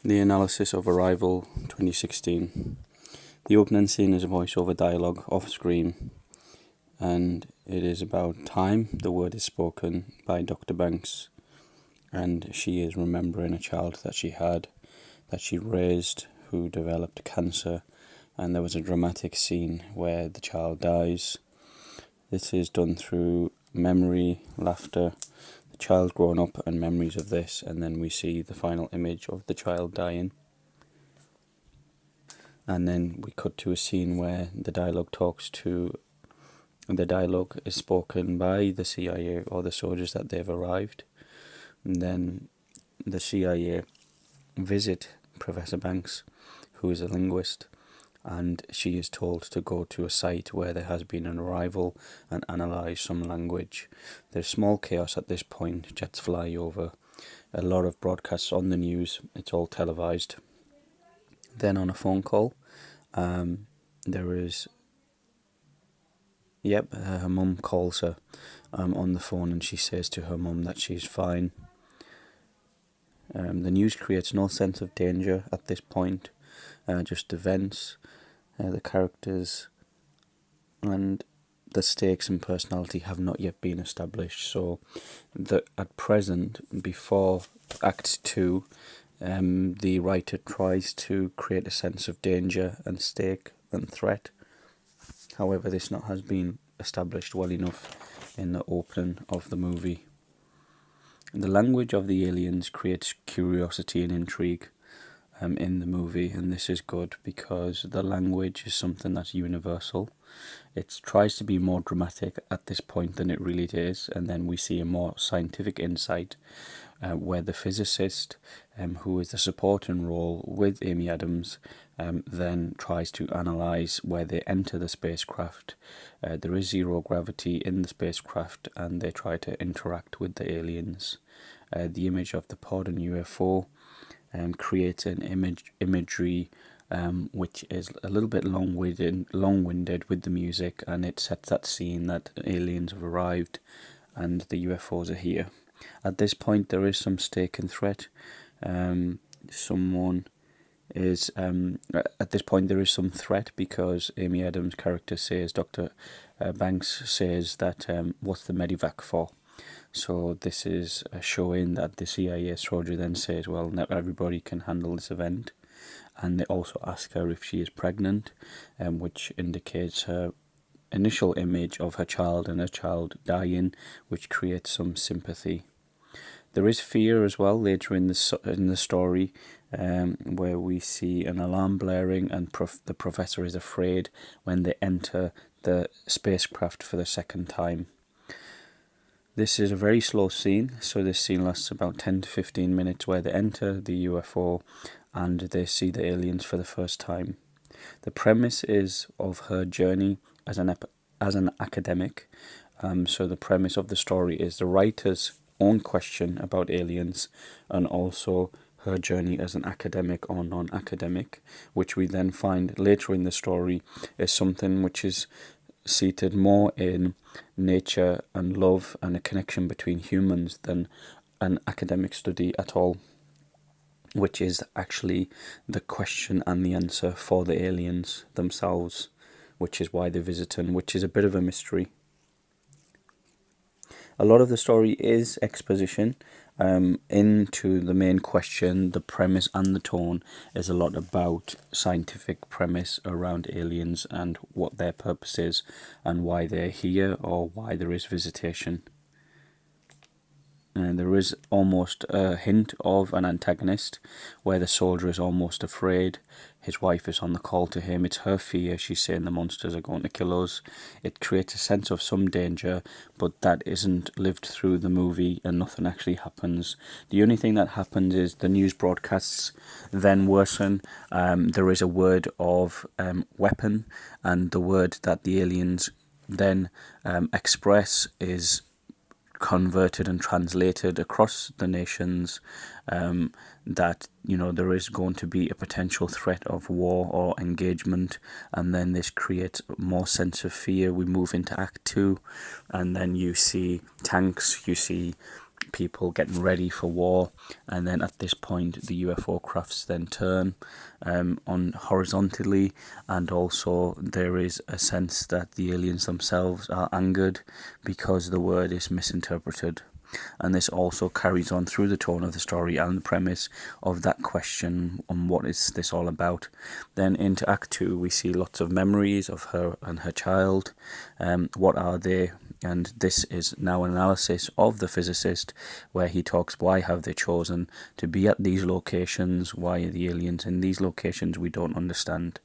The analysis of Arrival 2016. The opening scene is a voiceover dialogue off screen, and it is about time. The word is spoken by Dr. Banks, and she is remembering a child that she had, that she raised, who developed cancer, and there was a dramatic scene where the child dies. This is done through memory, laughter, the child growing up and memories of this, and then we see the final image of the child dying. And then we cut to a scene where the dialogue is spoken by the CIA or the soldiers that they've arrived. And then the CIA visit Professor Banks, who is a linguist, and she is told to go to a site where there has been an arrival and analyse some language. There's small chaos at this point, jets fly over, a lot of broadcasts on the news, it's all televised. Then on a phone call, her mum calls her on the phone, and she says to her mum that she's fine. The news creates no sense of danger at this point, just events, the characters and the stakes and personality have not yet been established. So at present, before Act 2, the writer tries to create a sense of danger and stake and threat. However, this has been established well enough in the opening of the movie. The language of the aliens creates curiosity and intrigue in the movie, and this is good because the language is something that's universal. It tries to be more dramatic at this point than it really is, and then we see a more scientific insight where the physicist, who is the supporting role with Amy Adams, then tries to analyse where they enter the spacecraft. There is zero gravity in the spacecraft, and they try to interact with the aliens. The image of the pod and UFO creates an imagery which is a little bit long-winded with the music, and it sets that scene that aliens have arrived and the UFOs are here. At this point, there is some stake and threat. At this point, there is some threat because Amy Adams' character says, Dr. Banks says that, what's the medivac for? So this is showing that the CIA soldier then says, well, not everybody can handle this event. And they also ask her if she is pregnant, which indicates her initial image of her child and her child dying, which creates some sympathy. There is fear as well later in the story, where we see an alarm blaring, and the professor is afraid when they enter the spacecraft for the second time. This is a very slow scene, so this scene lasts about 10 to 15 minutes, where they enter the UFO and they see the aliens for the first time. The premise is of her journey as an academic. So the premise of the story is the writer's own question about aliens, and also her journey as an academic or non-academic, which we then find later in the story is something which is seated more in nature and love and a connection between humans than an academic study at all, which is actually the question and the answer for the aliens themselves, which is why they're visiting, which is a bit of a mystery. A lot of the story is exposition into the main question. The premise and the tone is a lot about scientific premise around aliens and what their purpose is and why they're here or why there is visitation. And there is almost a hint of an antagonist where the soldier is almost afraid. His wife is on the call to him. It's her fear. She's saying the monsters are going to kill us. It creates a sense of some danger, but that isn't lived through the movie and nothing actually happens. The only thing that happens is the news broadcasts then worsen. There is a word of weapon, and the word that the aliens then express is converted and translated across the nations, that there is going to be a potential threat of war or engagement, and then this creates more sense of fear. We move into Act 2, and then you see tanks, you see people getting ready for war, and then at this point the UFO crafts then turn on horizontally, and also there is a sense that the aliens themselves are angered because the word is misinterpreted. And this also carries on through the tone of the story and the premise of that question on what is this all about. Then into Act 2 we see lots of memories of her and her child. What are they? And this is now an analysis of the physicist, where he talks why have they chosen to be at these locations, why are the aliens in these locations, we don't understand.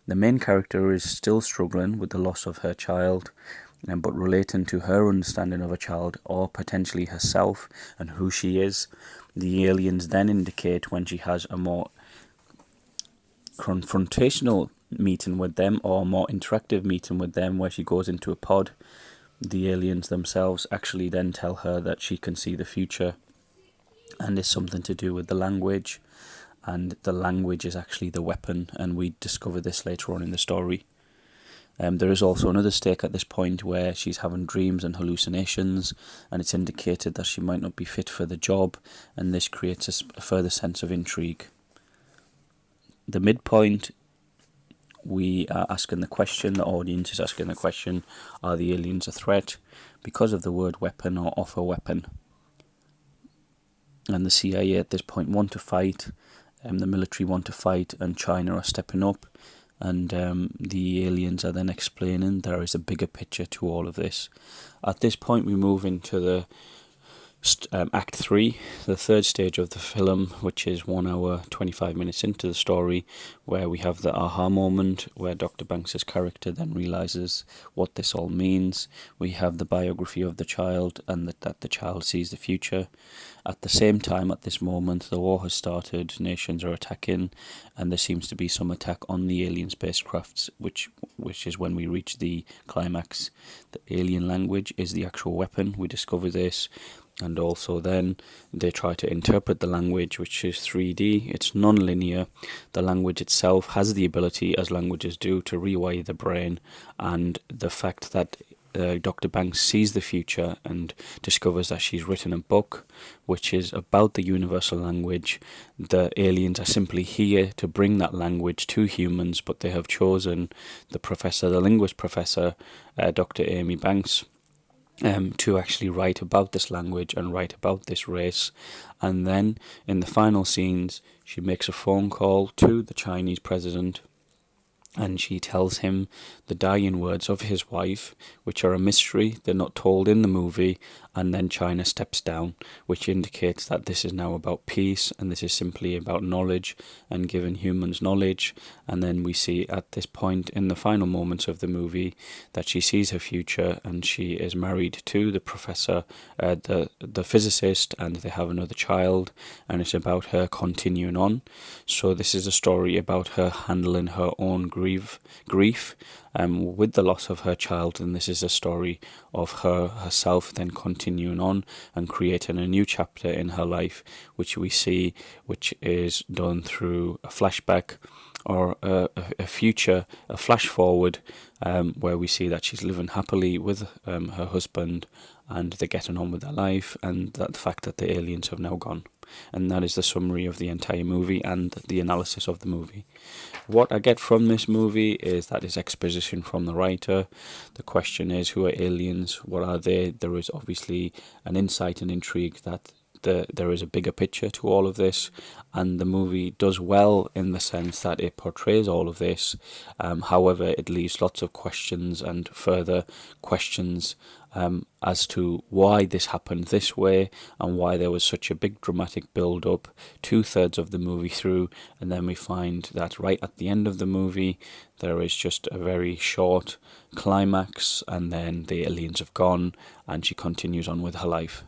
The main character is still struggling with the loss of her child, but relating to her understanding of a child, or potentially herself and who she is. The aliens then indicate when she has a more confrontational meeting with them, or a more interactive meeting with them, where she goes into a pod. The aliens themselves actually then tell her that she can see the future, and it's something to do with the language, and the language is actually the weapon, and we discover this later on in the story. There is also another stake at this point where she's having dreams and hallucinations, and it's indicated that she might not be fit for the job, and this creates a further sense of intrigue. The midpoint, we are asking the question, the audience is asking the question, are the aliens a threat? Because of the word weapon or offer weapon. And the CIA at this point want to fight, the military want to fight, and China are stepping up. And the aliens are then explaining there is a bigger picture to all of this. At this point we move into the Act 3, the third stage of the film, which is 1 hour 25 minutes into the story, where we have the aha moment where Dr. Banks's character then realizes what this all means. We have the biography of the child, and that the child sees the future. At the same time, at this moment, the war has started, nations are attacking, and there seems to be some attack on the alien spacecrafts, which is when we reach the climax. The alien language is the actual weapon, we discover this. And also then they try to interpret the language, which is 3D. It's non-linear. The language itself has the ability, as languages do, to rewire the brain. And the fact that Dr. Banks sees the future and discovers that she's written a book which is about the universal language. The aliens are simply here to bring that language to humans, but they have chosen the linguist professor, Dr. Amy Banks, to actually write about this language and write about this race. And then in the final scenes she makes a phone call to the Chinese president, and she tells him the dying words of his wife, which are a mystery, they're not told in the movie, and then China steps down, which indicates that this is now about peace, and this is simply about knowledge and giving humans knowledge. And then we see at this point in the final moments of the movie that she sees her future, and she is married to the professor, the physicist, and they have another child, and it's about her continuing on. So this is a story about her handling her own grief with the loss of her child, and this is a story of herself then continuing on and creating a new chapter in her life, which we see, which is done through a flashback or a future, a flash forward, where we see that she's living happily with her husband, and they're getting on with their life, and that the fact that the aliens have now gone. And that is the summary of the entire movie and the analysis of the movie. What I get from this movie is that it's exposition from the writer. The question is, who are aliens? What are they? There is obviously an insight and intrigue that there is a bigger picture to all of this, and the movie does well in the sense that it portrays all of this. However, it leaves lots of questions and further questions as to why this happened this way, and why there was such a big dramatic build up 2/3 of the movie through, and then we find that right at the end of the movie there is just a very short climax, and then the aliens have gone and she continues on with her life.